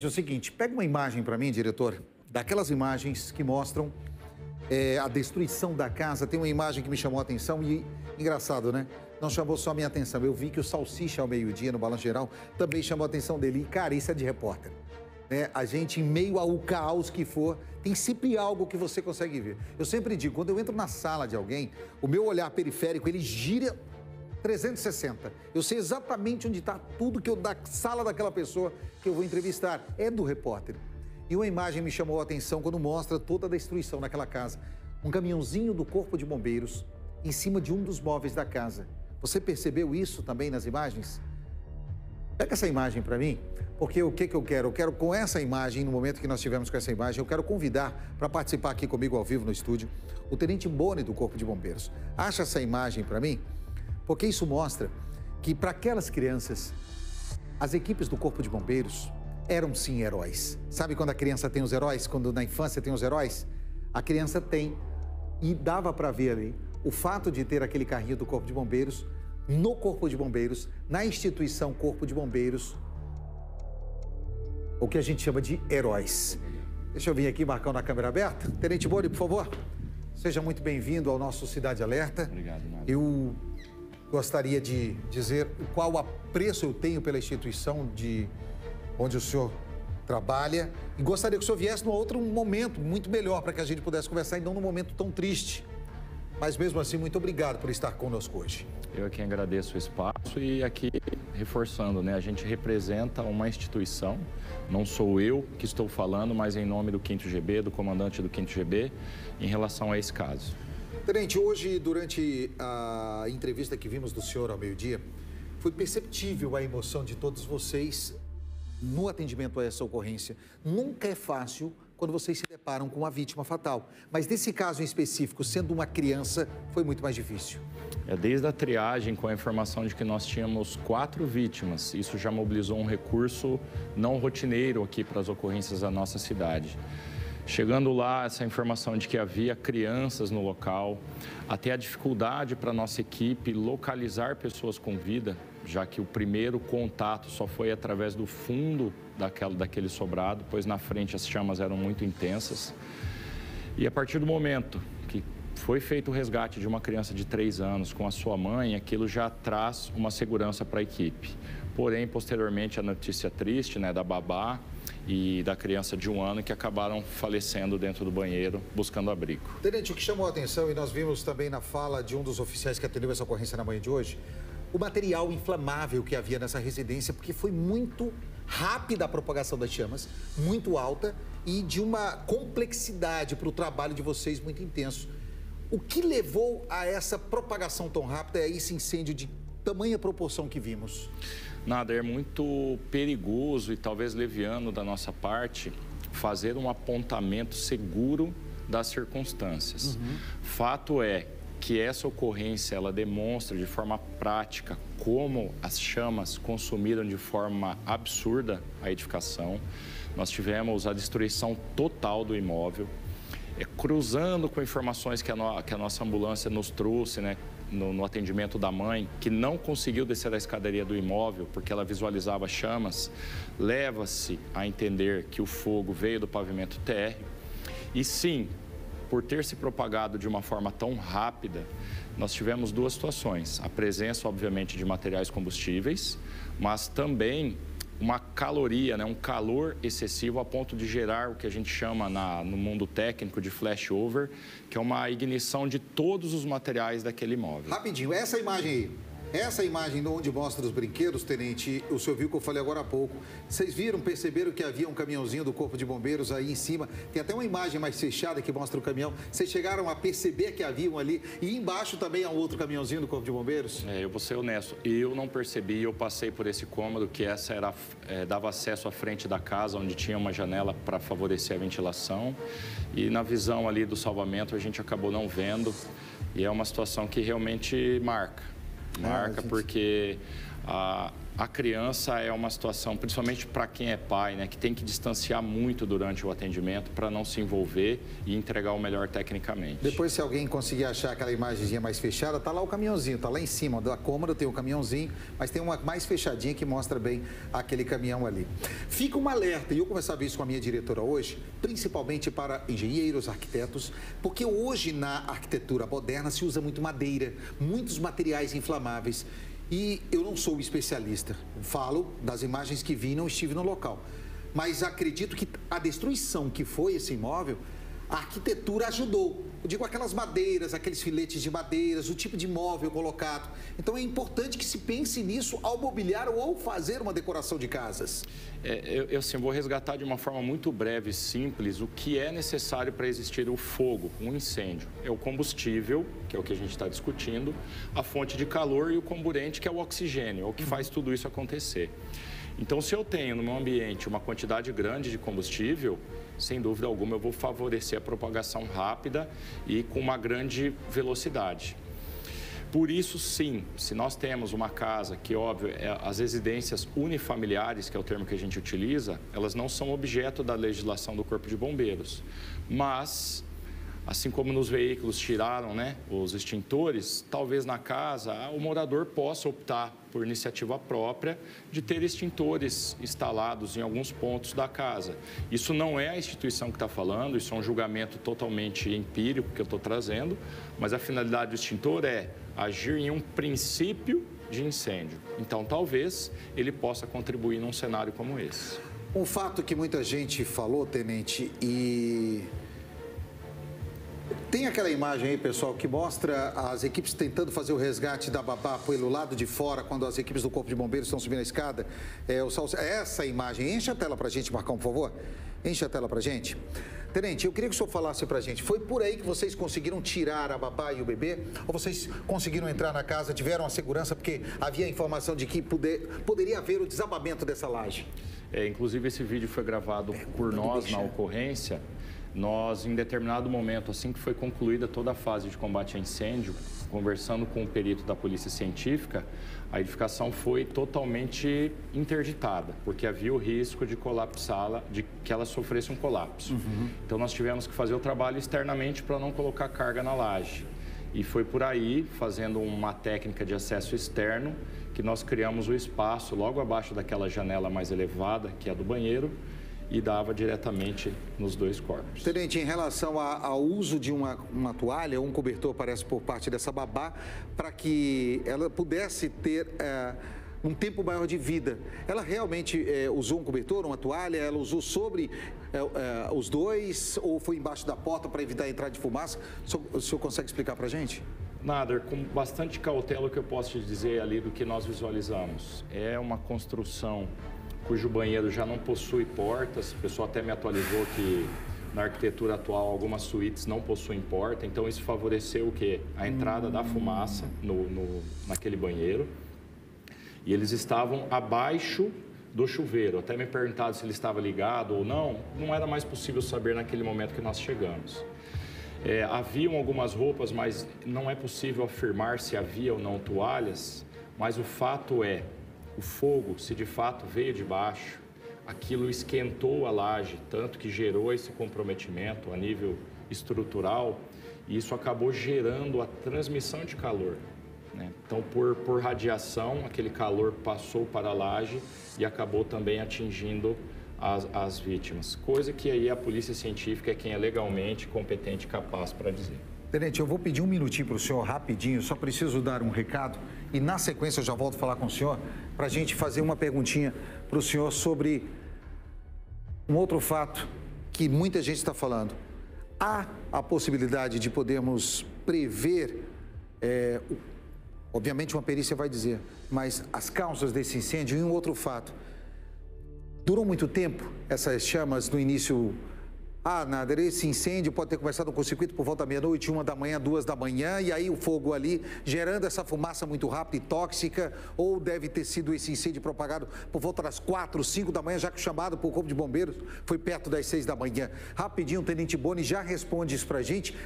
É o seguinte, pega uma imagem para mim, diretor, daquelas imagens que mostram a destruição da casa. Tem uma imagem que me chamou a atenção e, engraçado, né? Não chamou só a minha atenção. Eu vi que o Salsicha, ao meio-dia, no Balanço Geral, também chamou a atenção dele. E, cara, isso é de repórter. Né? A gente, em meio ao caos que for, tem sempre algo que você consegue ver. Eu sempre digo, quando eu entro na sala de alguém, o meu olhar periférico, ele gira 360. Eu sei exatamente onde está tudo que eu da sala daquela pessoa que eu vou entrevistar. É do repórter. E uma imagem me chamou a atenção quando mostra toda a destruição naquela casa. Um caminhãozinho do Corpo de Bombeiros em cima de um dos móveis da casa. Você percebeu isso também nas imagens? Pega essa imagem para mim, porque o que eu quero? Eu quero, com essa imagem, no momento que nós tivemos com essa imagem, eu quero convidar para participar aqui comigo ao vivo no estúdio o Tenente Boni do Corpo de Bombeiros. Acha essa imagem para mim? Porque isso mostra que, para aquelas crianças, as equipes do Corpo de Bombeiros eram sim heróis. Sabe quando a criança tem os heróis? Quando na infância tem os heróis? A criança tem. E dava para ver ali o fato de ter aquele carrinho do Corpo de Bombeiros, no Corpo de Bombeiros, na instituição Corpo de Bombeiros, o que a gente chama de heróis. Deixa eu vir aqui marcando na câmera aberta. Tenente Boni, por favor, seja muito bem-vindo ao nosso Cidade Alerta. Obrigado, Mário. Eu gostaria de dizer qual apreço eu tenho pela instituição de onde o senhor trabalha e gostaria que o senhor viesse num outro momento muito melhor para que a gente pudesse conversar e não num momento tão triste. Mas mesmo assim, muito obrigado por estar conosco hoje. Eu aqui agradeço o espaço e aqui reforçando, né? A gente representa uma instituição, não sou eu que estou falando, mas em nome do 5º GB, do comandante do 5º GB, em relação a esse caso. Tenente, hoje, durante a entrevista que vimos do senhor ao meio-dia, foi perceptível a emoção de todos vocês no atendimento a essa ocorrência. Nunca é fácil quando vocês se deparam com uma vítima fatal, mas nesse caso em específico, sendo uma criança, foi muito mais difícil. Desde a triagem, com a informação de que nós tínhamos 4 vítimas, isso já mobilizou um recurso não rotineiro aqui para as ocorrências da nossa cidade. Chegando lá, essa informação de que havia crianças no local, até a dificuldade para a nossa equipe localizar pessoas com vida, já que o primeiro contato só foi através do fundo daquele sobrado, pois na frente as chamas eram muito intensas. E a partir do momento que foi feito o resgate de uma criança de 3 anos com a sua mãe, aquilo já traz uma segurança para a equipe. Porém, posteriormente, a notícia triste, né, da babá e da criança de 1 ano que acabaram falecendo dentro do banheiro, buscando abrigo. Tenente, o que chamou a atenção, e nós vimos também na fala de um dos oficiais que atendeu essa ocorrência na manhã de hoje, o material inflamável que havia nessa residência, porque foi muito rápida a propagação das chamas, muito alta e de uma complexidade para o trabalho de vocês muito intenso. O que levou a essa propagação tão rápida, a esse incêndio de tamanha proporção que vimos? Nada, é muito perigoso e talvez leviano da nossa parte fazer um apontamento seguro das circunstâncias. Fato é que essa ocorrência, ela demonstra de forma prática como as chamas consumiram de forma absurda a edificação. Nós tivemos a destruição total do imóvel, cruzando com informações que a nossa ambulância nos trouxe, né, no atendimento da mãe, que não conseguiu descer a escadaria do imóvel porque ela visualizava chamas, leva-se a entender que o fogo veio do pavimento térreo. E sim, por ter se propagado de uma forma tão rápida, nós tivemos 2 situações. A presença, obviamente, de materiais combustíveis, mas também uma caloria, né, um calor excessivo a ponto de gerar o que a gente chama no mundo técnico de flashover, que é uma ignição de todos os materiais daquele imóvel. Rapidinho, essa imagem aí. Essa imagem onde mostra os brinquedos, Tenente, o senhor viu que eu falei agora há pouco. Vocês viram, perceberam que havia um caminhãozinho do Corpo de Bombeiros aí em cima? Tem até uma imagem mais fechada que mostra o caminhão. Vocês chegaram a perceber que havia um ali? E embaixo também há um outro caminhãozinho do Corpo de Bombeiros? Eu vou ser honesto, eu não percebi, eu passei por esse cômodo que dava acesso à frente da casa, onde tinha uma janela para favorecer a ventilação. E na visão ali do salvamento a gente acabou não vendo. E é uma situação que realmente marca. Porque A criança é uma situação, principalmente para quem é pai, né, que tem que distanciar muito durante o atendimento para não se envolver e entregar o melhor tecnicamente. Depois, se alguém conseguir achar aquela imagenzinha mais fechada, tá lá o caminhãozinho, tá lá em cima da cômoda, tem o caminhãozinho, mas tem uma mais fechadinha que mostra bem aquele caminhão ali. Fica um alerta, e eu conversava isso com a minha diretora hoje, principalmente para engenheiros, arquitetos, porque hoje na arquitetura moderna se usa muito madeira, muitos materiais inflamáveis. E eu não sou especialista, falo das imagens que vi, não estive no local. Mas acredito que a destruição que foi esse imóvel, a arquitetura ajudou. Eu digo aquelas madeiras, aqueles filetes de madeiras, o tipo de móvel colocado. Então é importante que se pense nisso ao mobiliar ou ao fazer uma decoração de casas. Eu assim, vou resgatar de uma forma muito breve e simples o que é necessário para existir o fogo, um incêndio. É o combustível, que é o que a gente está discutindo, a fonte de calor e o comburente, que é o oxigênio, é o que faz tudo isso acontecer. Então, se eu tenho no meu ambiente uma quantidade grande de combustível, sem dúvida alguma eu vou favorecer a propagação rápida e com uma grande velocidade. Por isso, sim, se nós temos uma casa que, óbvio, as residências unifamiliares, que é o termo que a gente utiliza, elas não são objeto da legislação do Corpo de Bombeiros. Mas, assim como nos veículos tiraram, né, os extintores, talvez na casa o morador possa optar por iniciativa própria de ter extintores instalados em alguns pontos da casa. Isso não é a instituição que está falando, isso é um julgamento totalmente empírico que eu estou trazendo, mas a finalidade do extintor é agir em um princípio de incêndio. Então, talvez ele possa contribuir num cenário como esse. Um fato que muita gente falou, tenente, e tem aquela imagem aí, pessoal, que mostra as equipes tentando fazer o resgate da babá pelo lado de fora, quando as equipes do Corpo de Bombeiros estão subindo a escada. Essa imagem, enche a tela pra gente, Marcão, por favor. Enche a tela pra gente. Tenente, eu queria que o senhor falasse pra gente, foi por aí que vocês conseguiram tirar a babá e o bebê? Ou vocês conseguiram entrar na casa, tiveram a segurança, porque havia a informação de que poderia haver o desabamento dessa laje? Inclusive, esse vídeo foi gravado por nós na ocorrência. Nós, em determinado momento, assim que foi concluída toda a fase de combate a incêndio, conversando com o perito da Polícia Científica, a edificação foi totalmente interditada, porque havia o risco de colapsá-la, de que ela sofresse um colapso. Então, nós tivemos que fazer o trabalho externamente para não colocar carga na laje. E foi por aí, fazendo uma técnica de acesso externo, que nós criamos o espaço logo abaixo daquela janela mais elevada, que é a do banheiro, e dava diretamente nos dois corpos. Tenente, em relação ao uso de uma toalha ou um cobertor, parece, por parte dessa babá, para que ela pudesse ter um tempo maior de vida, ela realmente usou um cobertor, uma toalha, ela usou sobre os dois ou foi embaixo da porta para evitar a entrada de fumaça? O senhor consegue explicar para a gente? Nader, com bastante cautela, o que eu posso te dizer ali do que nós visualizamos. É uma construção cujo banheiro já não possui portas. O pessoal até me atualizou que na arquitetura atual algumas suítes não possuem porta, então isso favoreceu o quê? A entrada da fumaça naquele banheiro. E eles estavam abaixo do chuveiro. Até me perguntaram se ele estava ligado ou não. Não era mais possível saber naquele momento que nós chegamos. Haviam algumas roupas, mas não é possível afirmar se havia ou não toalhas. Mas o fato é, o fogo, se de fato veio de baixo, aquilo esquentou a laje, tanto que gerou esse comprometimento a nível estrutural, e isso acabou gerando a transmissão de calor, né? Então, por radiação, aquele calor passou para a laje e acabou também atingindo as vítimas. Coisa que aí a Polícia Científica é quem é legalmente competente e capaz para dizer. Tenente, eu vou pedir um minutinho para o senhor, rapidinho, só preciso dar um recado e na sequência eu já volto a falar com o senhor para a gente fazer uma perguntinha para o senhor sobre um outro fato que muita gente está falando. Há a possibilidade de podermos prever, obviamente uma perícia vai dizer, mas as causas desse incêndio e um outro fato. Durou muito tempo essas chamas no início? Nader, esse incêndio pode ter começado com o circuito por volta da meia-noite, 1 da manhã, 2 da manhã, e aí o fogo ali gerando essa fumaça muito rápida e tóxica, ou deve ter sido esse incêndio propagado por volta das 4, 5 da manhã, já que o chamado por Corpo de Bombeiros foi perto das 6 da manhã. Rapidinho, o Tenente Boni já responde isso pra gente.